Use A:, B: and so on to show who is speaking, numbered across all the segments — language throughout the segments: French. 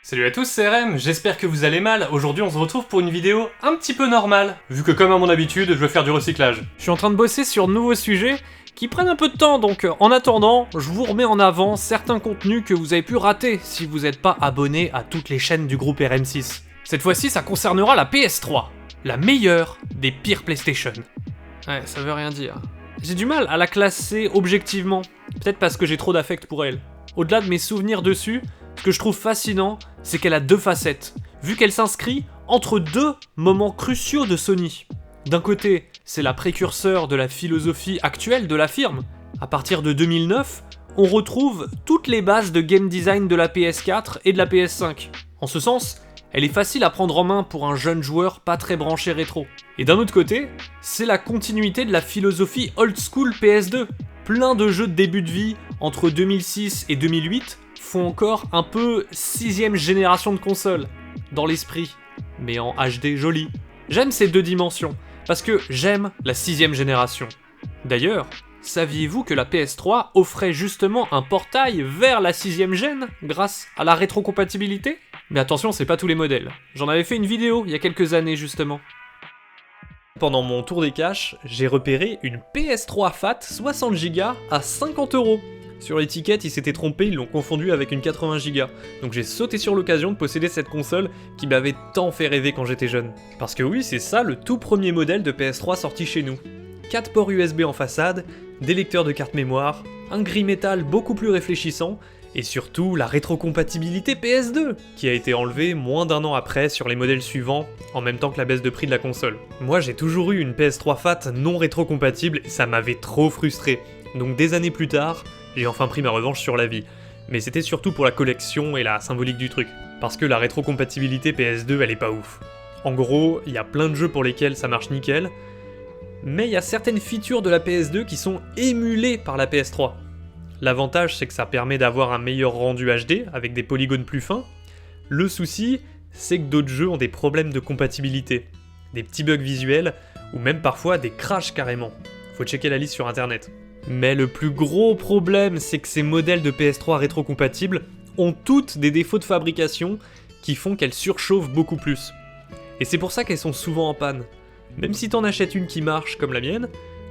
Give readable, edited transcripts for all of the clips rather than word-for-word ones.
A: Salut à tous, c'est RM, j'espère que vous allez mal. Aujourd'hui on se retrouve pour une vidéo un petit peu normale, vu que comme à mon habitude, je veux faire du recyclage. Je suis en train de bosser sur de nouveaux sujets qui prennent un peu de temps, donc en attendant, je vous remets en avant certains contenus que vous avez pu rater si vous n'êtes pas abonné à toutes les chaînes du groupe RM6. Cette fois-ci, ça concernera la PS3, la meilleure des pires PlayStation. Ouais, ça veut rien dire. J'ai du mal à la classer objectivement, peut-être parce que j'ai trop d'affect pour elle. Au-delà de mes souvenirs dessus, ce que je trouve fascinant, c'est qu'elle a deux facettes, vu qu'elle s'inscrit entre deux moments cruciaux de Sony. D'un côté, c'est la précurseur de la philosophie actuelle de la firme. À partir de 2009, on retrouve toutes les bases de game design de la PS4 et de la PS5. En ce sens, elle est facile à prendre en main pour un jeune joueur pas très branché rétro. Et d'un autre côté, c'est la continuité de la philosophie old school PS2. Plein de jeux de début de vie entre 2006 et 2008 font encore un peu 6ème génération de consoles, dans l'esprit, mais en HD joli. J'aime ces deux dimensions, parce que j'aime la 6ème génération. D'ailleurs, saviez-vous que la PS3 offrait justement un portail vers la 6ème gène, grâce à la rétrocompatibilité ? Mais attention, c'est pas tous les modèles. J'en avais fait une vidéo il y a quelques années justement. Pendant mon tour des caches, j'ai repéré une PS3 FAT 60Go à 50€. Sur l'étiquette, ils s'étaient trompés, ils l'ont confondu avec une 80Go. Donc j'ai sauté sur l'occasion de posséder cette console qui m'avait tant fait rêver quand j'étais jeune. Parce que oui, c'est ça le tout premier modèle de PS3 sorti chez nous. 4 ports USB en façade, des lecteurs de carte mémoire, un gris métal beaucoup plus réfléchissant, et surtout la rétrocompatibilité PS2, qui a été enlevée moins d'un an après sur les modèles suivants, en même temps que la baisse de prix de la console. Moi j'ai toujours eu une PS3 FAT non rétrocompatible et ça m'avait trop frustré. Donc des années plus tard, j'ai enfin pris ma revanche sur la vie. Mais c'était surtout pour la collection et la symbolique du truc. Parce que la rétrocompatibilité PS2 elle est pas ouf. En gros, il y a plein de jeux pour lesquels ça marche nickel, mais il y a certaines features de la PS2 qui sont émulées par la PS3. L'avantage, c'est que ça permet d'avoir un meilleur rendu HD, avec des polygones plus fins. Le souci, c'est que d'autres jeux ont des problèmes de compatibilité, des petits bugs visuels, ou même parfois des crashs carrément. Faut checker la liste sur internet. Mais le plus gros problème, c'est que ces modèles de PS3 rétrocompatibles ont toutes des défauts de fabrication qui font qu'elles surchauffent beaucoup plus. Et c'est pour ça qu'elles sont souvent en panne. Même si t'en achètes une qui marche comme la mienne,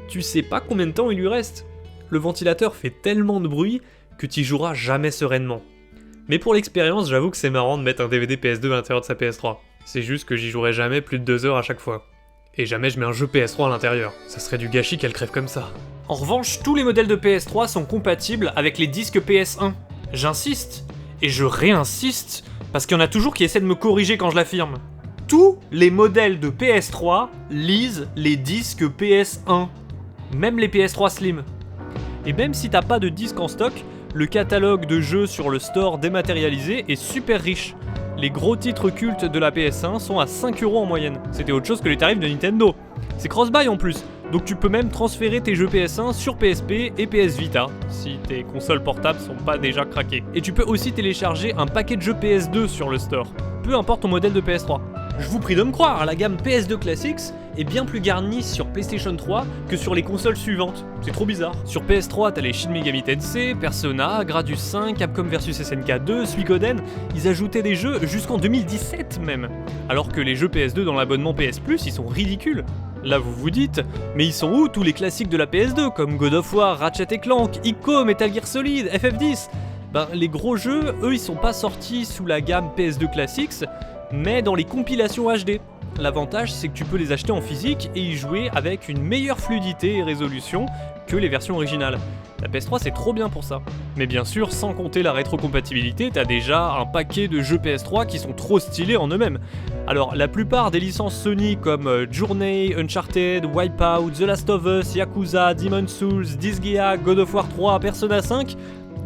A: tu sais pas combien de temps il lui reste. Le ventilateur fait tellement de bruit que t'y joueras jamais sereinement. Mais pour l'expérience, j'avoue que c'est marrant de mettre un DVD PS2 à l'intérieur de sa PS3. C'est juste que j'y jouerai jamais plus de 2 heures à chaque fois. Et jamais je mets un jeu PS3 à l'intérieur. Ça serait du gâchis qu'elle crève comme ça. En revanche, tous les modèles de PS3 sont compatibles avec les disques PS1. J'insiste, et je réinsiste, parce qu'il y en a toujours qui essaient de me corriger quand je l'affirme. Tous les modèles de PS3 lisent les disques PS1. Même les PS3 Slim. Et même si t'as pas de disque en stock, le catalogue de jeux sur le store dématérialisé est super riche. Les gros titres cultes de la PS1 sont à 5€ en moyenne. C'était autre chose que les tarifs de Nintendo. C'est cross-buy en plus, donc tu peux même transférer tes jeux PS1 sur PSP et PS Vita, si tes consoles portables sont pas déjà craquées. Et tu peux aussi télécharger un paquet de jeux PS2 sur le store, peu importe ton modèle de PS3. Je vous prie de me croire, la gamme PS2 Classics est bien plus garnie sur PlayStation 3 que sur les consoles suivantes. C'est trop bizarre. Sur PS3, t'as les Shin Megami Tensei, Persona, Gradius 5, Capcom vs SNK 2, Suikoden. Ils ajoutaient des jeux jusqu'en 2017 même. Alors que les jeux PS2 dans l'abonnement PS Plus, ils sont ridicules. Là vous vous dites, mais ils sont où tous les classiques de la PS2 comme God of War, Ratchet & Clank, Ico, Metal Gear Solid, FF10 ? Ben les gros jeux, eux ils sont pas sortis sous la gamme PS2 Classics, mais dans les compilations HD. L'avantage, c'est que tu peux les acheter en physique et y jouer avec une meilleure fluidité et résolution que les versions originales. La PS3, c'est trop bien pour ça. Mais bien sûr, sans compter la rétrocompatibilité, t'as déjà un paquet de jeux PS3 qui sont trop stylés en eux-mêmes. Alors, la plupart des licences Sony comme Journey, Uncharted, Wipeout, The Last of Us, Yakuza, Demon's Souls, Disgaea, God of War 3, Persona 5,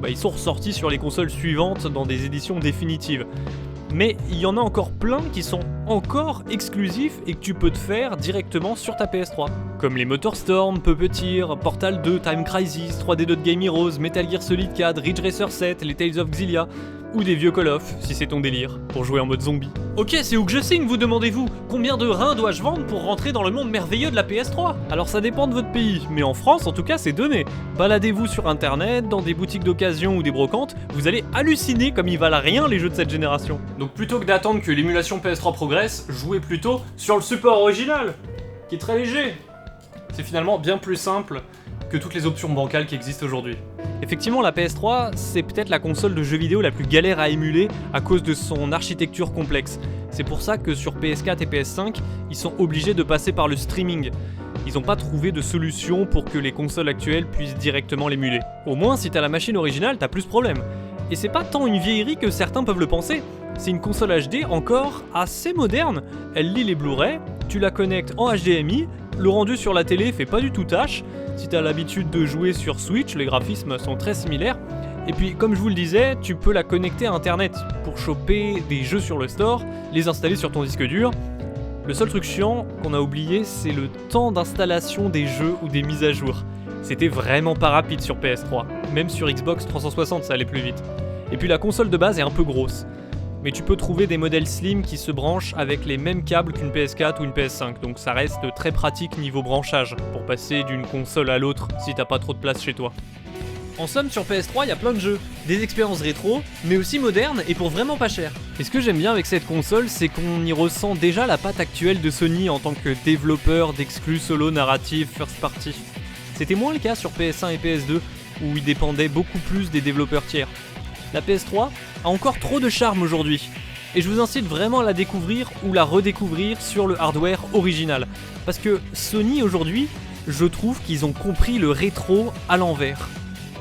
A: ils sont ressortis sur les consoles suivantes dans des éditions définitives. Mais il y en a encore plein qui sont encore exclusifs et que tu peux te faire directement sur ta PS3. comme les MotorStorm, Puppeteer, Portal 2, Time Crisis, 3D Dot Game Heroes, Metal Gear Solid 4, Ridge Racer 7, les Tales of Xillia, ou des vieux Call of, si c'est ton délire, pour jouer en mode zombie. Ok, c'est où que je signe, vous demandez-vous? Combien de reins dois-je vendre pour rentrer dans le monde merveilleux de la PS3? Alors ça dépend de votre pays, mais en France en tout cas c'est donné. Baladez-vous sur internet, dans des boutiques d'occasion ou des brocantes, vous allez halluciner comme ils valent rien les jeux de cette génération. Donc plutôt que d'attendre que l'émulation PS3 progresse, jouez plutôt sur le support original, qui est très léger. C'est finalement bien plus simple que toutes les options bancales qui existent aujourd'hui. Effectivement, la PS3, c'est peut-être la console de jeux vidéo la plus galère à émuler à cause de son architecture complexe. C'est pour ça que sur PS4 et PS5, ils sont obligés de passer par le streaming. Ils n'ont pas trouvé de solution pour que les consoles actuelles puissent directement l'émuler. Au moins, si t'as la machine originale, t'as plus de problème. Et c'est pas tant une vieillerie que certains peuvent le penser. C'est une console HD encore assez moderne. Elle lit les Blu-ray, tu la connectes en HDMI, le rendu sur la télé fait pas du tout tâche. Si t'as l'habitude de jouer sur Switch, les graphismes sont très similaires. Et puis, comme je vous le disais, tu peux la connecter à internet pour choper des jeux sur le store, les installer sur ton disque dur. Le seul truc chiant qu'on a oublié, c'est le temps d'installation des jeux ou des mises à jour. C'était vraiment pas rapide sur PS3. Même sur Xbox 360, ça allait plus vite. Et puis la console de base est un peu grosse. Mais tu peux trouver des modèles slim qui se branchent avec les mêmes câbles qu'une PS4 ou une PS5, donc ça reste très pratique niveau branchage, pour passer d'une console à l'autre si t'as pas trop de place chez toi. En somme, sur PS3, il y a plein de jeux, des expériences rétro, mais aussi modernes et pour vraiment pas cher. Et ce que j'aime bien avec cette console, c'est qu'on y ressent déjà la patte actuelle de Sony en tant que développeur d'exclus solo narrative first party. C'était moins le cas sur PS1 et PS2, où ils dépendaient beaucoup plus des développeurs tiers. La PS3 a encore trop de charme aujourd'hui, et je vous incite vraiment à la découvrir ou la redécouvrir sur le hardware original. Parce que Sony aujourd'hui, je trouve qu'ils ont compris le rétro à l'envers.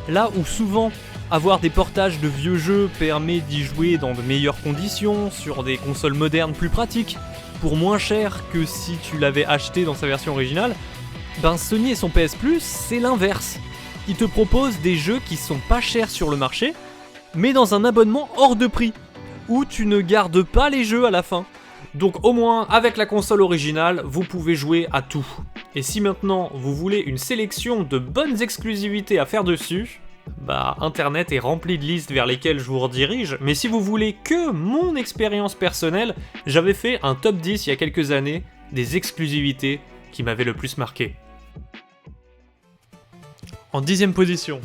A: Là où souvent avoir des portages de vieux jeux permet d'y jouer dans de meilleures conditions, sur des consoles modernes plus pratiques, pour moins cher que si tu l'avais acheté dans sa version originale, ben Sony et son PS Plus, c'est l'inverse. Ils te proposent des jeux qui sont pas chers sur le marché, mais dans un abonnement hors de prix, où tu ne gardes pas les jeux à la fin. Donc au moins, avec la console originale, vous pouvez jouer à tout. Et si maintenant vous voulez une sélection de bonnes exclusivités à faire dessus, bah internet est rempli de listes vers lesquelles je vous redirige, mais si vous voulez que mon expérience personnelle, j'avais fait un top 10 il y a quelques années des exclusivités qui m'avaient le plus marqué. En 10ème position,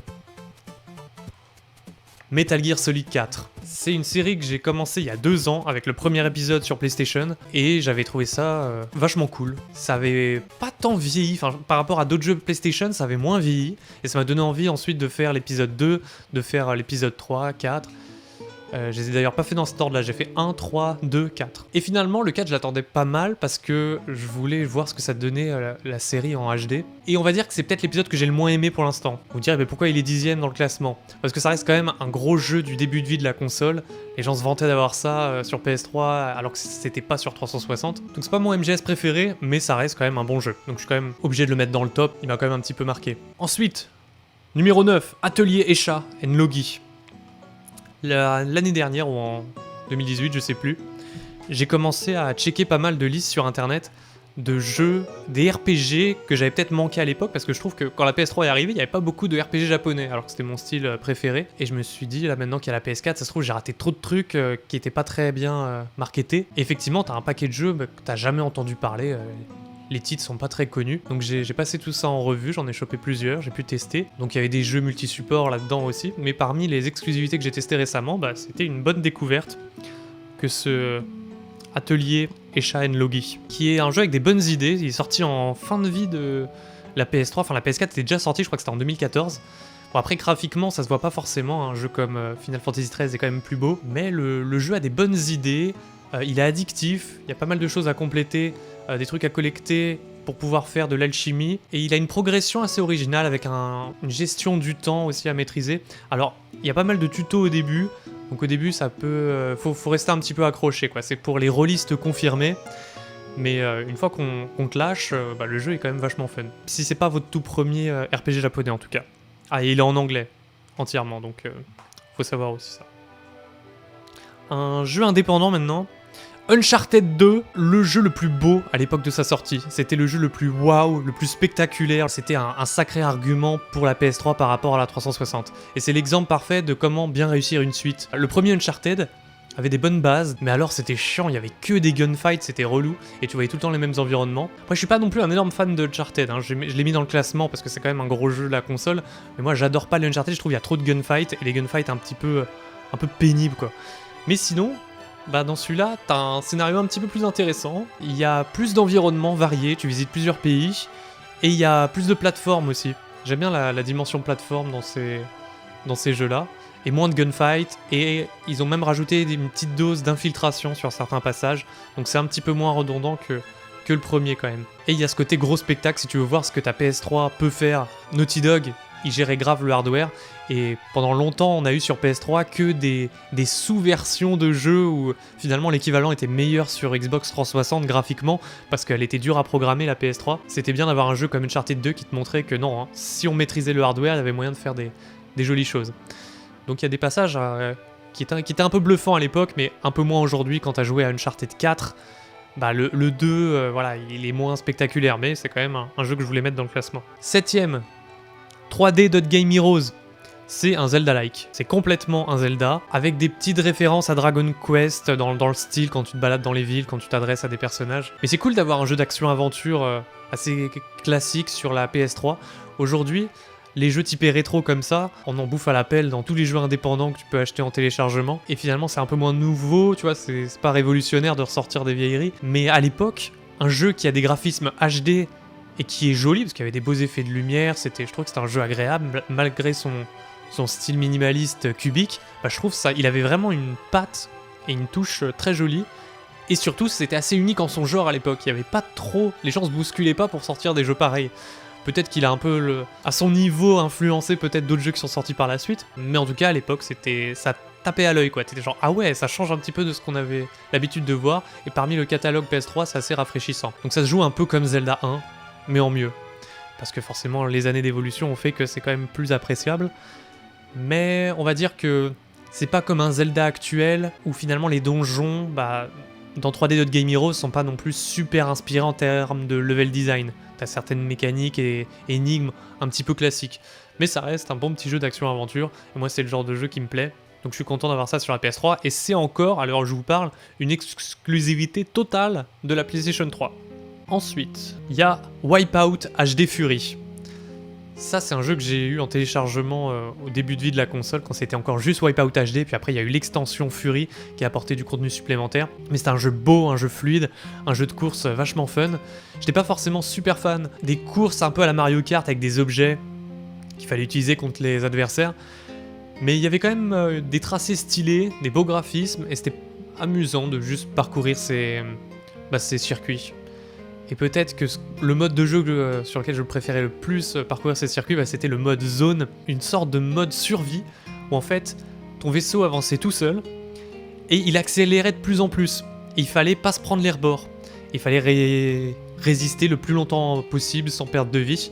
A: Metal Gear Solid 4. C'est une série que j'ai commencé il y a 2 ans avec le premier épisode sur PlayStation et j'avais trouvé ça vachement cool. Ça avait pas tant vieilli, enfin par rapport à d'autres jeux PlayStation, ça avait moins vieilli et ça m'a donné envie ensuite de faire l'épisode 2, de faire l'épisode 3, 4. Je les ai d'ailleurs pas fait dans cet ordre là, j'ai fait 1, 3, 2, 4. Et finalement le 4 je l'attendais pas mal parce que je voulais voir ce que ça donnait la série en HD. Et on va dire que c'est peut-être l'épisode que j'ai le moins aimé pour l'instant. Vous direz mais pourquoi il est 10ème dans le classement? Parce que ça reste quand même un gros jeu du début de vie de la console. Les gens se vantaient d'avoir ça sur PS3 alors que c'était pas sur 360. Donc c'est pas mon MGS préféré mais ça reste quand même un bon jeu. Donc je suis quand même obligé de le mettre dans le top, il m'a quand même un petit peu marqué. Ensuite, numéro 9, Atelier Escha and Logi. L'année dernière ou en 2018, je sais plus, j'ai commencé à checker pas mal de listes sur internet de jeux, des RPG que j'avais peut-être manqué à l'époque parce que je trouve que quand la PS3 est arrivée, il n'y avait pas beaucoup de RPG japonais alors que c'était mon style préféré et je me suis dit là maintenant qu'il y a la PS4, ça se trouve j'ai raté trop de trucs qui étaient pas très bien marketés. Et effectivement, t'as un paquet de jeux que t'as jamais entendu parler. Les titres sont pas très connus, donc j'ai passé tout ça en revue, j'en ai chopé plusieurs, j'ai pu tester. Donc il y avait des jeux multi-supports là-dedans aussi, mais parmi les exclusivités que j'ai testées récemment, bah, c'était une bonne découverte que ce Atelier Escha and Logi, qui est un jeu avec des bonnes idées. Il est sorti en fin de vie de la PS3, enfin la PS4 était déjà sortie, je crois que c'était en 2014. Bon après graphiquement ça se voit pas forcément, un jeu comme Final Fantasy XIII est quand même plus beau, mais le jeu a des bonnes idées, il est addictif, il y a pas mal de choses à compléter, des trucs à collecter pour pouvoir faire de l'alchimie, et il a une progression assez originale avec une gestion du temps aussi à maîtriser. Alors il y a pas mal de tutos au début, donc au début ça peut... faut rester un petit peu accroché quoi, c'est pour les rôlistes confirmés, mais une fois qu'on te lâche, bah, le jeu est quand même vachement fun. Si c'est pas votre tout premier RPG japonais en tout cas. Ah, et il est en anglais, entièrement, donc faut savoir aussi ça. Un jeu indépendant maintenant, Uncharted 2, le jeu le plus beau à l'époque de sa sortie. C'était le jeu le plus waouh, le plus spectaculaire. C'était un sacré argument pour la PS3 par rapport à la 360. Et c'est l'exemple parfait de comment bien réussir une suite. Le premier Uncharted avait des bonnes bases, mais alors c'était chiant, il y avait que des gunfights, c'était relou, et tu voyais tout le temps les mêmes environnements. Moi je suis pas non plus un énorme fan de Uncharted, hein. Je l'ai mis dans le classement parce que c'est quand même un gros jeu de la console, mais moi j'adore pas les Uncharted, je trouve qu'il y a trop de gunfights, et les gunfights un peu pénibles quoi. Mais sinon, bah dans celui-là, t'as un scénario un petit peu plus intéressant, il y a plus d'environnements variés, tu visites plusieurs pays, et il y a plus de plateformes aussi. J'aime bien la dimension plateforme dans ces jeux-là. Et moins de gunfight, et ils ont même rajouté une petite dose d'infiltration sur certains passages, donc c'est un petit peu moins redondant que le premier quand même. Et il y a ce côté gros spectacle, si tu veux voir ce que ta PS3 peut faire. Naughty Dog, ils géraient grave le hardware, et pendant longtemps on a eu sur PS3 que des sous-versions de jeux où finalement l'équivalent était meilleur sur Xbox 360 graphiquement, parce qu'elle était dure à programmer la PS3. C'était bien d'avoir un jeu comme Uncharted 2 qui te montrait que non, hein, si on maîtrisait le hardware, il y avait moyen de faire des jolies choses. Donc il y a des passages qui étaient un peu bluffants à l'époque, mais un peu moins aujourd'hui quand t'as joué à Uncharted 4. Bah le 2, voilà, il est moins spectaculaire, mais c'est quand même un jeu que je voulais mettre dans le classement. 7ème, 3D.Game Heroes. C'est un Zelda-like. C'est complètement un Zelda, avec des petites références à Dragon Quest dans le style quand tu te balades dans les villes, quand tu t'adresses à des personnages. Mais c'est cool d'avoir un jeu d'action-aventure assez classique sur la PS3. Aujourd'hui, les jeux typés rétro comme ça, on en bouffe à la pelle dans tous les jeux indépendants que tu peux acheter en téléchargement. Et finalement, c'est un peu moins nouveau, tu vois, c'est pas révolutionnaire de ressortir des vieilleries. Mais à l'époque, un jeu qui a des graphismes HD et qui est joli, parce qu'il y avait des beaux effets de lumière, je trouve que c'était un jeu agréable, malgré son style minimaliste cubique. Bah, je trouve ça, il avait vraiment une patte et une touche très jolie. Et surtout, c'était assez unique en son genre à l'époque. Il y avait pas trop, les gens se bousculaient pas pour sortir des jeux pareils. Peut-être qu'il a un peu, à son niveau, influencé peut-être d'autres jeux qui sont sortis par la suite, mais en tout cas à l'époque ça tapait à l'œil quoi, t'étais genre ah ouais ça change un petit peu de ce qu'on avait l'habitude de voir, et parmi le catalogue PS3 c'est assez rafraîchissant. Donc ça se joue un peu comme Zelda 1, mais en mieux. Parce que forcément les années d'évolution ont fait que c'est quand même plus appréciable, mais on va dire que c'est pas comme un Zelda actuel, où finalement les donjons, bah, dans 3D.Game Heroes sont pas non plus super inspirés en termes de level design. T'as certaines mécaniques et énigmes un petit peu classiques. Mais ça reste un bon petit jeu d'action-aventure, et moi c'est le genre de jeu qui me plaît. Donc je suis content d'avoir ça sur la PS3, et c'est encore, à l'heure où je vous parle, une exclusivité totale de la PlayStation 3. Ensuite, il y a Wipeout HD Fury. Ça, c'est un jeu que j'ai eu en téléchargement au début de vie de la console, quand c'était encore juste Wipeout HD, puis après il y a eu l'extension Fury qui a apporté du contenu supplémentaire. Mais c'était un jeu beau, un jeu fluide, un jeu de course vachement fun. J'étais pas forcément super fan des courses un peu à la Mario Kart avec des objets qu'il fallait utiliser contre les adversaires, mais il y avait quand même des tracés stylés, des beaux graphismes, et c'était amusant de juste parcourir ces circuits. Et peut-être que le mode de jeu sur lequel je préférais le plus parcourir ces circuits, bah, c'était le mode zone, une sorte de mode survie, où en fait, ton vaisseau avançait tout seul, et il accélérait de plus en plus. Et il fallait pas se prendre les rebords. Il fallait résister le plus longtemps possible sans perdre de vie.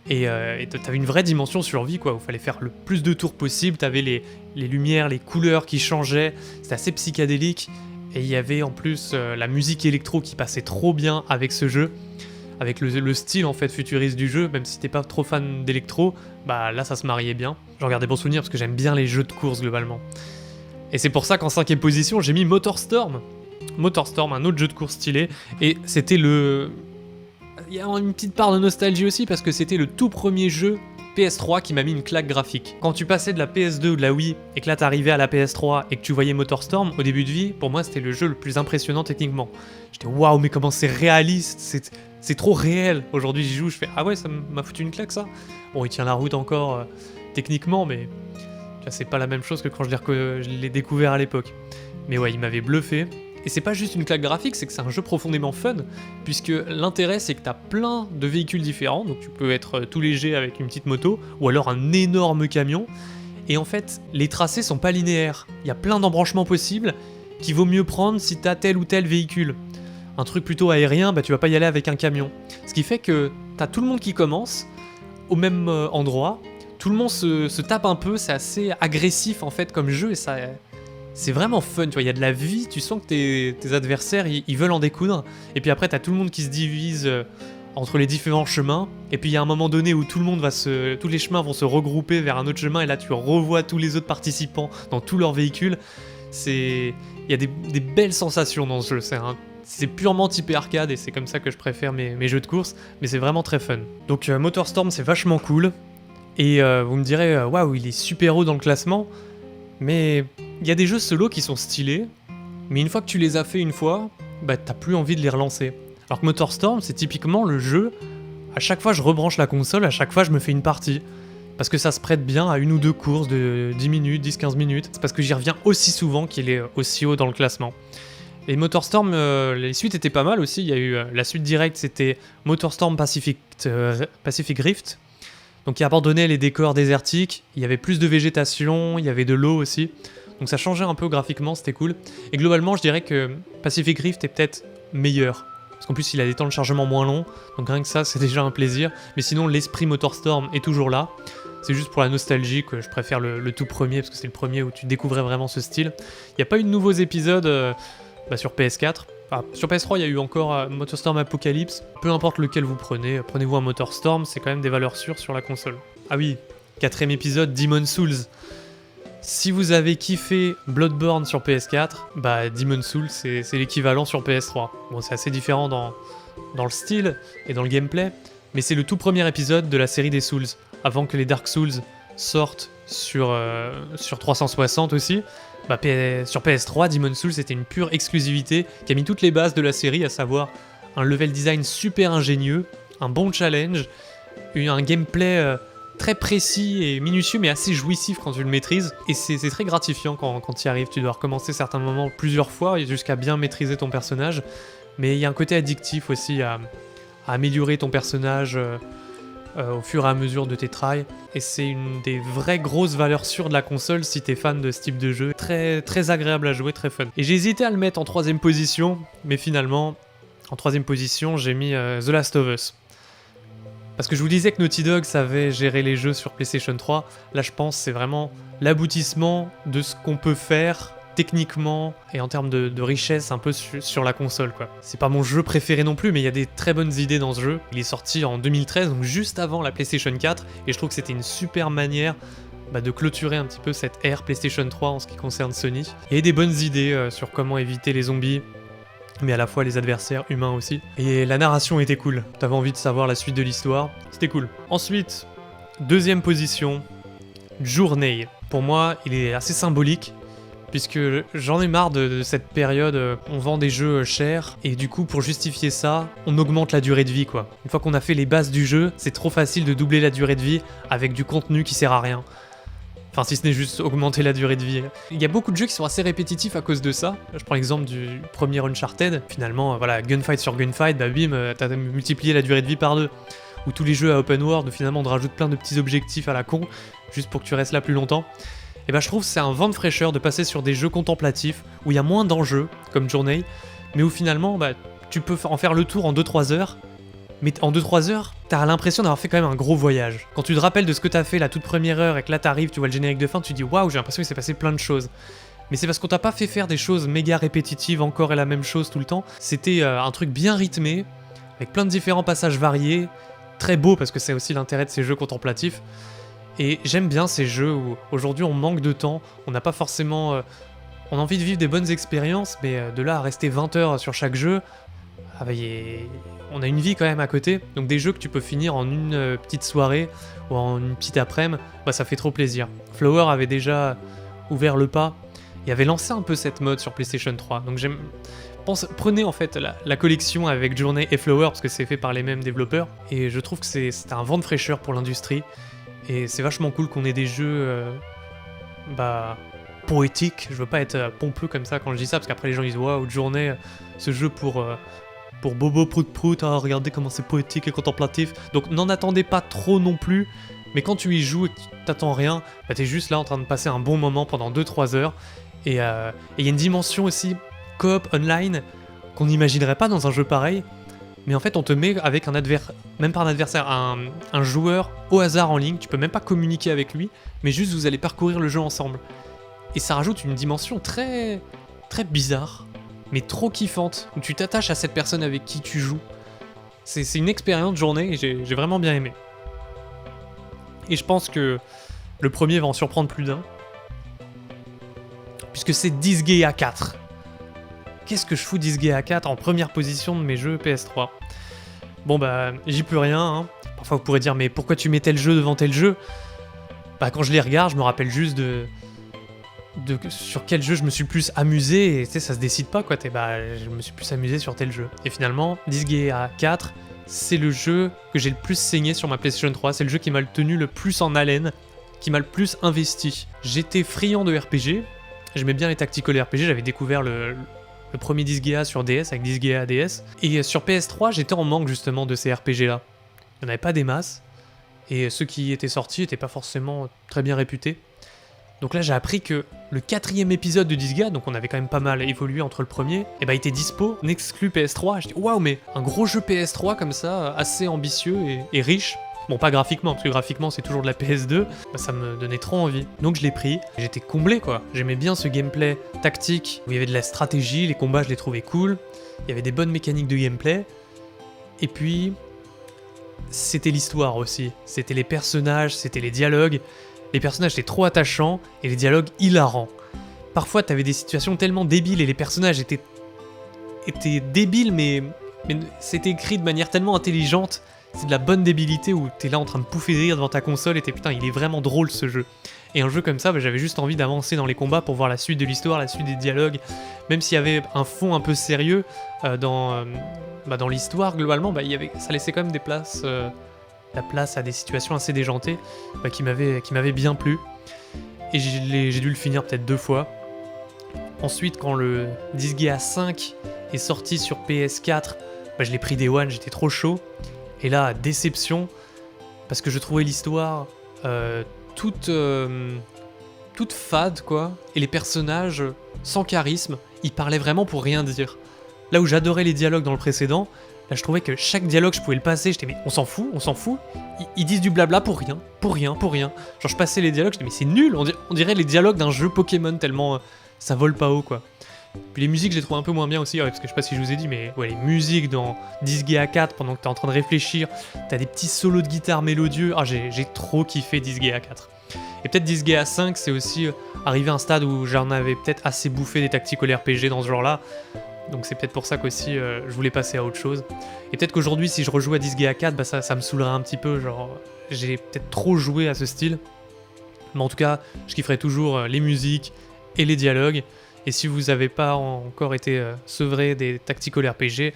A: Et t'avais une vraie dimension survie, quoi, où il fallait faire le plus de tours possible, t'avais les lumières, les couleurs qui changeaient, c'était assez psychédélique. Et il y avait en plus la musique électro qui passait trop bien avec ce jeu, avec le style en fait futuriste du jeu, même si t'es pas trop fan d'électro, bah là ça se mariait bien. J'en garde des bons souvenirs parce que j'aime bien les jeux de course globalement. Et c'est pour ça qu'en 5ème position j'ai mis Motorstorm. Motorstorm, un autre jeu de course stylé, et c'était il y a une petite part de nostalgie aussi parce que c'était le tout premier jeu PS3 qui m'a mis une claque graphique. Quand tu passais de la PS2 ou de la Wii et que là t'arrivais à la PS3 et que tu voyais Motorstorm, au début de vie, pour moi c'était le jeu le plus impressionnant techniquement. J'étais waouh, mais comment c'est réaliste, c'est trop réel. Aujourd'hui j'y joue, je fais ah ouais, ça m'a foutu une claque ça. Bon, il tient la route encore techniquement, mais tu vois, c'est pas la même chose que quand je l'ai découvert à l'époque. Mais ouais, il m'avait bluffé. Et c'est pas juste une claque graphique, c'est que c'est un jeu profondément fun, puisque l'intérêt c'est que t'as plein de véhicules différents, donc tu peux être tout léger avec une petite moto, ou alors un énorme camion, et en fait, les tracés sont pas linéaires, il y a plein d'embranchements possibles, qu'il vaut mieux prendre si t'as tel ou tel véhicule. Un truc plutôt aérien, bah tu vas pas y aller avec un camion. Ce qui fait que t'as tout le monde qui commence, au même endroit, tout le monde se tape un peu, c'est assez agressif en fait comme jeu, et ça c'est vraiment fun, tu vois, il y a de la vie, tu sens que tes adversaires, ils veulent en découdre, et puis après t'as tout le monde qui se divise entre les différents chemins, et puis il y a un moment donné où tous les chemins vont se regrouper vers un autre chemin, et là tu revois tous les autres participants dans tous leurs véhicules. Il y a des belles sensations dans ce jeu, c'est purement typé arcade, et c'est comme ça que je préfère mes jeux de course, mais c'est vraiment très fun. Donc Motorstorm, c'est vachement cool, et vous me direz, waouh, il est super haut dans le classement, mais il y a des jeux solo qui sont stylés, mais une fois que tu les as fait une fois, bah t'as plus envie de les relancer. Alors que Motorstorm, c'est typiquement le jeu, à chaque fois je rebranche la console, à chaque fois je me fais une partie. Parce que ça se prête bien à une ou deux courses de 10 minutes, 10-15 minutes. C'est parce que j'y reviens aussi souvent qu'il est aussi haut dans le classement. Et Motorstorm, les suites étaient pas mal aussi. Il y a eu la suite directe, c'était Motorstorm Pacific Rift. Donc qui abandonnait les décors désertiques, il y avait plus de végétation, il y avait de l'eau aussi. Donc ça changeait un peu graphiquement, c'était cool. Et globalement, je dirais que Pacific Rift est peut-être meilleur. Parce qu'en plus, il a des temps de chargement moins longs, donc rien que ça, c'est déjà un plaisir. Mais sinon, l'esprit Motorstorm est toujours là. C'est juste pour la nostalgie que je préfère le tout premier, parce que c'est le premier où tu découvrais vraiment ce style. Il n'y a pas eu de nouveaux épisodes sur PS4. Enfin, sur PS3, il y a eu encore Motorstorm Apocalypse. Peu importe lequel vous prenez, prenez-vous un Motorstorm, c'est quand même des valeurs sûres sur la console. Ah oui, 4ème épisode, Demon's Souls. Si vous avez kiffé Bloodborne sur PS4, bah Demon's Souls c'est l'équivalent sur PS3. Bon, c'est assez différent dans le style et dans le gameplay, mais c'est le tout premier épisode de la série des Souls, avant que les Dark Souls sortent sur 360 aussi. Bah, sur PS3, Demon's Souls c'était une pure exclusivité qui a mis toutes les bases de la série, à savoir un level design super ingénieux, un bon challenge, un gameplay très précis et minutieux mais assez jouissif quand tu le maîtrises, et c'est très gratifiant quand tu y arrives. Tu dois recommencer certains moments plusieurs fois jusqu'à bien maîtriser ton personnage, mais il y a un côté addictif aussi à améliorer ton personnage au fur et à mesure de tes tries, et c'est une des vraies grosses valeurs sûres de la console si t'es fan de ce type de jeu. Très, très agréable à jouer, très fun. Et j'ai hésité à le mettre en 3ème position, mais finalement en 3ème position j'ai mis The Last of Us. Parce que je vous disais que Naughty Dog savait gérer les jeux sur PlayStation 3, là je pense que c'est vraiment l'aboutissement de ce qu'on peut faire techniquement et en termes de richesse un peu sur la console, quoi. C'est pas mon jeu préféré non plus, mais il y a des très bonnes idées dans ce jeu. Il est sorti en 2013, donc juste avant la PlayStation 4, et je trouve que c'était une super manière de clôturer un petit peu cette ère PlayStation 3 en ce qui concerne Sony. Il y a des bonnes idées sur comment éviter les zombies, mais à la fois les adversaires humains aussi. Et la narration était cool, t'avais envie de savoir la suite de l'histoire, c'était cool. Ensuite, 2ème position, Journey. Pour moi, il est assez symbolique, puisque j'en ai marre de cette période, on vend des jeux chers, et du coup, pour justifier ça, on augmente la durée de vie, quoi. Une fois qu'on a fait les bases du jeu, c'est trop facile de doubler la durée de vie avec du contenu qui sert à rien. Enfin, si ce n'est juste augmenter la durée de vie. Il y a beaucoup de jeux qui sont assez répétitifs à cause de ça. Je prends l'exemple du premier Uncharted. Finalement, voilà, gunfight sur gunfight, bah bim, t'as multiplié la durée de vie par 2. Ou tous les jeux à open world où finalement on te rajoute plein de petits objectifs à la con, juste pour que tu restes là plus longtemps. Et bah je trouve que c'est un vent de fraîcheur de passer sur des jeux contemplatifs, où il y a moins d'enjeux, comme Journey, mais où finalement, tu peux en faire le tour en 2-3 heures, mais en 2-3 heures, t'as l'impression d'avoir fait quand même un gros voyage. Quand tu te rappelles de ce que t'as fait la toute première heure et que là t'arrives, tu vois le générique de fin, tu te dis waouh, j'ai l'impression qu'il s'est passé plein de choses. Mais c'est parce qu'on t'a pas fait faire des choses méga répétitives, encore et la même chose tout le temps. C'était un truc bien rythmé, avec plein de différents passages variés, très beau parce que c'est aussi l'intérêt de ces jeux contemplatifs. Et j'aime bien ces jeux où aujourd'hui on manque de temps, on n'a pas forcément... on a envie de vivre des bonnes expériences, mais de là à rester 20 heures sur chaque jeu, on a une vie quand même à côté, donc des jeux que tu peux finir en une petite soirée ou en une petite après-midi, ça fait trop plaisir. Flower avait déjà ouvert le pas et avait lancé un peu cette mode sur PlayStation 3, donc prenez en fait la collection avec Journey et Flower, parce que c'est fait par les mêmes développeurs, et je trouve que c'est un vent de fraîcheur pour l'industrie, et c'est vachement cool qu'on ait des jeux poétiques. Je veux pas être pompeux comme ça quand je dis ça, parce qu'après les gens disent waouh, Journey, ce jeu pour Bobo Prout Prout, regardez comment c'est poétique et contemplatif. Donc n'en attendez pas trop non plus, mais quand tu y joues et que tu t'attends rien, t'es juste là en train de passer un bon moment pendant 2-3 heures. Et il y a une dimension aussi coop online qu'on n'imaginerait pas dans un jeu pareil, mais en fait on te met avec même pas un adversaire, un joueur au hasard en ligne, tu peux même pas communiquer avec lui, mais juste vous allez parcourir le jeu ensemble. Et ça rajoute une dimension très bizarre, mais trop kiffante, où tu t'attaches à cette personne avec qui tu joues. C'est une expérience de journée et j'ai vraiment bien aimé. Et je pense que le premier va en surprendre plus d'un. Puisque c'est Disgaea 4. Qu'est-ce que je fous Disgaea 4 en première position de mes jeux PS3 ? Bon bah, j'y peux rien. Hein. Parfois vous pourrez dire, mais pourquoi tu mets tel jeu devant tel jeu ? Bah quand je les regarde, je me rappelle juste de sur quel jeu je me suis le plus amusé, et tu sais, ça se décide pas quoi, je me suis plus amusé sur tel jeu. Et finalement, Disgaea 4, c'est le jeu que j'ai le plus saigné sur ma PlayStation 3, c'est le jeu qui m'a tenu le plus en haleine, qui m'a le plus investi. J'étais friand de RPG, j'aimais bien les tactical RPG, j'avais découvert le premier Disgaea sur DS avec Disgaea DS, et sur PS3, j'étais en manque justement de ces RPG là. Il n'y en avait pas des masses, et ceux qui étaient sortis n'étaient pas forcément très bien réputés. Donc là j'ai appris que le 4e épisode de Disgaea, donc on avait quand même pas mal évolué entre le premier, et bah il était dispo, en exclu PS3, je dis waouh mais un gros jeu PS3 comme ça, assez ambitieux et riche. Bon pas graphiquement, parce que graphiquement c'est toujours de la PS2, bah, ça me donnait trop envie. Donc je l'ai pris, j'étais comblé quoi, j'aimais bien ce gameplay tactique, où il y avait de la stratégie, les combats je les trouvais cool, il y avait des bonnes mécaniques de gameplay, et puis c'était l'histoire aussi, c'était les personnages, c'était les dialogues. Les personnages étaient trop attachants et les dialogues hilarants. Parfois t'avais des situations tellement débiles et les personnages étaient débiles mais c'était écrit de manière tellement intelligente. C'est de la bonne débilité où t'es là en train de pouffer de rire devant ta console et t'es putain il est vraiment drôle ce jeu. Et un jeu comme ça, bah, j'avais juste envie d'avancer dans les combats pour voir la suite de l'histoire, la suite des dialogues. Même s'il y avait un fond un peu sérieux dans l'histoire, globalement, bah, ça laissait quand même la place à des situations assez déjantées bah, qui m'avaient bien plu. Et j'ai dû le finir peut-être 2 fois. Ensuite, quand le Disgaea 5 est sorti sur PS4, bah, je l'ai pris Day One, j'étais trop chaud. Et là, déception, parce que je trouvais l'histoire toute fade, quoi. Et les personnages sans charisme, ils parlaient vraiment pour rien dire. Là où j'adorais les dialogues dans le précédent, là je trouvais que chaque dialogue je pouvais le passer, j'étais mais on s'en fout. Ils disent du blabla pour rien. Genre je passais les dialogues, j'étais mais c'est nul, on dirait les dialogues d'un jeu Pokémon tellement ça vole pas haut quoi. Puis les musiques je les trouve un peu moins bien aussi, parce que je sais pas si je vous ai dit, mais ouais, les musiques dans Disgaea 4 pendant que t'es en train de réfléchir, t'as des petits solos de guitare mélodieux, j'ai trop kiffé Disgaea 4. Et peut-être Disgaea 5 c'est aussi arrivé à un stade où j'en avais peut-être assez bouffé des tactical RPG dans ce genre là. Donc c'est peut-être pour ça qu'aussi je voulais passer à autre chose. Et peut-être qu'aujourd'hui si je rejoue à Disgaea 4, bah ça me saoulerait un petit peu, genre j'ai peut-être trop joué à ce style. Mais en tout cas, je kifferai toujours les musiques et les dialogues. Et si vous n'avez pas encore été sevré des tactical RPG,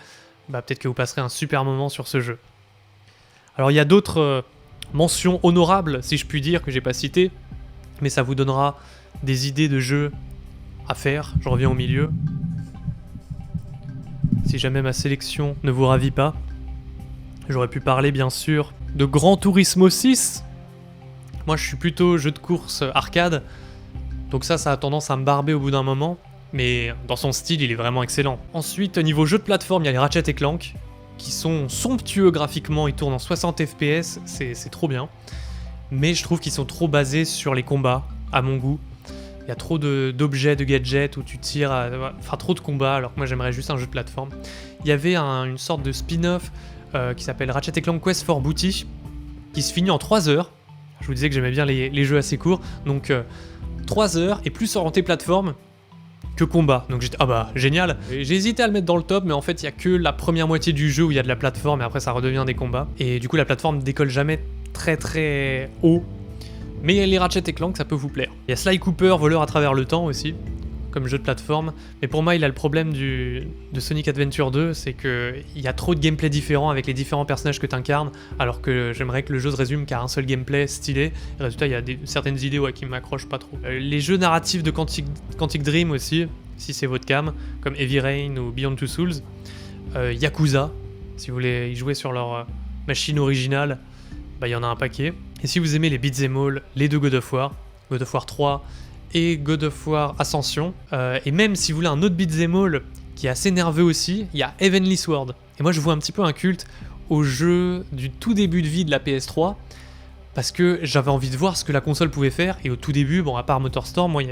A: bah peut-être que vous passerez un super moment sur ce jeu. Alors il y a d'autres mentions honorables, si je puis dire, que j'ai pas citées, mais ça vous donnera des idées de jeux à faire. Je reviens au milieu. Si jamais ma sélection ne vous ravit pas, j'aurais pu parler bien sûr de Gran Turismo 6. Moi je suis plutôt jeu de course arcade, donc ça a tendance à me barber au bout d'un moment, mais dans son style il est vraiment excellent. Ensuite niveau jeu de plateforme, il y a les Ratchet & Clank, qui sont somptueux graphiquement, ils tournent en 60 fps, c'est trop bien, mais je trouve qu'ils sont trop basés sur les combats, à mon goût. Il y a trop d'objets, de gadgets où tu tires, enfin trop de combats, alors que moi j'aimerais juste un jeu de plateforme. Il y avait une sorte de spin-off qui s'appelle Ratchet & Clank Quest for Booty, qui se finit en 3 heures. Je vous disais que j'aimais bien les jeux assez courts, donc 3 heures et plus orienté plateforme que combat. Donc j'étais, ah bah génial. J'ai hésité à le mettre dans le top, mais en fait il y a que la première moitié du jeu où il y a de la plateforme et après ça redevient des combats. Et du coup la plateforme décolle jamais très très haut. Mais les Ratchet & Clank, ça peut vous plaire. Il y a Sly Cooper, voleur à travers le temps aussi, comme jeu de plateforme. Mais pour moi, il a le problème de Sonic Adventure 2, c'est qu'il y a trop de gameplay différents avec les différents personnages que tu incarnes, alors que j'aimerais que le jeu se résume qu'à un seul gameplay stylé. Et résultat, il y a certaines idées qui m'accrochent pas trop. Les jeux narratifs de Quantic Dream aussi, si c'est votre cam, comme Heavy Rain ou Beyond Two Souls. Yakuza, si vous voulez y jouer sur leur machine originale, bah, il y en a un paquet. Et si vous aimez les beat'em all, les 2 God of War 3 et God of War Ascension, et même si vous voulez un autre beat'em all qui est assez nerveux aussi, il y a Heavenly Sword. Et moi je vois un petit peu un culte au jeu du tout début de vie de la PS3, parce que j'avais envie de voir ce que la console pouvait faire, et au tout début, bon à part MotorStorm, moi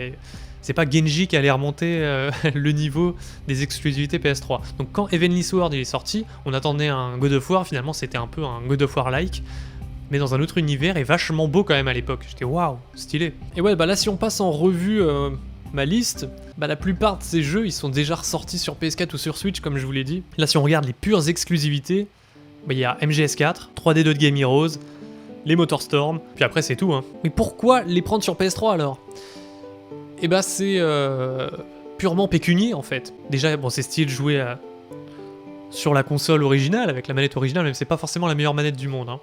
A: c'est pas Genji qui allait remonter le niveau des exclusivités PS3. Donc quand Heavenly Sword il est sorti, on attendait un God of War, finalement c'était un peu un God of War-like, mais dans un autre univers et vachement beau quand même à l'époque. J'étais waouh, stylé. Et ouais, bah là si on passe en revue ma liste, bah la plupart de ces jeux ils sont déjà ressortis sur PS4 ou sur Switch comme je vous l'ai dit. Là si on regarde les pures exclusivités, bah il y a MGS4, 3D2 de Game Heroes, les MotorStorm, puis après c'est tout hein. Mais pourquoi les prendre sur PS3 alors? Et bah c'est purement pécunier en fait. Déjà bon c'est style jouer sur la console originale, avec la manette originale, même si c'est pas forcément la meilleure manette du monde hein.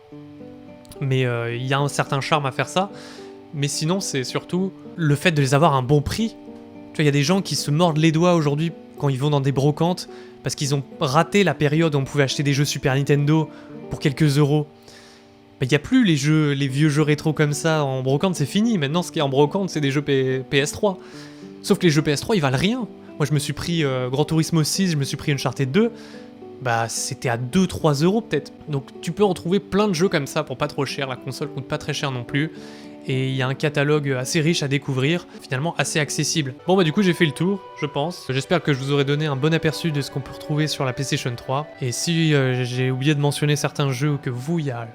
A: Mais il y a un certain charme à faire ça. Mais sinon c'est surtout le fait de les avoir à un bon prix. Tu vois, il y a des gens qui se mordent les doigts aujourd'hui quand ils vont dans des brocantes, parce qu'ils ont raté la période où on pouvait acheter des jeux Super Nintendo pour quelques euros. Il n'y a plus les vieux jeux rétro comme ça en brocante, c'est fini. Maintenant, ce qui est en brocante, c'est des jeux PS3. Sauf que les jeux PS3, ils valent rien. Moi, je me suis pris Gran Turismo 6, je me suis pris Uncharted 2. Bah, c'était à 2-3 euros peut-être. Donc, tu peux en trouver plein de jeux comme ça pour pas trop cher. La console coûte pas très cher non plus. Et il y a un catalogue assez riche à découvrir, finalement assez accessible. Bon bah du coup j'ai fait le tour, je pense. J'espère que je vous aurai donné un bon aperçu de ce qu'on peut retrouver sur la PlayStation 3. Et si j'ai oublié de mentionner certains jeux ou que vous, il y a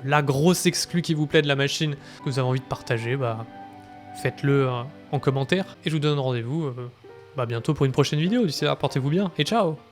A: la grosse exclue qui vous plaît de la machine, que vous avez envie de partager, bah faites-le en commentaire. Et je vous donne rendez-vous bientôt pour une prochaine vidéo. D'ici là, portez-vous bien et ciao!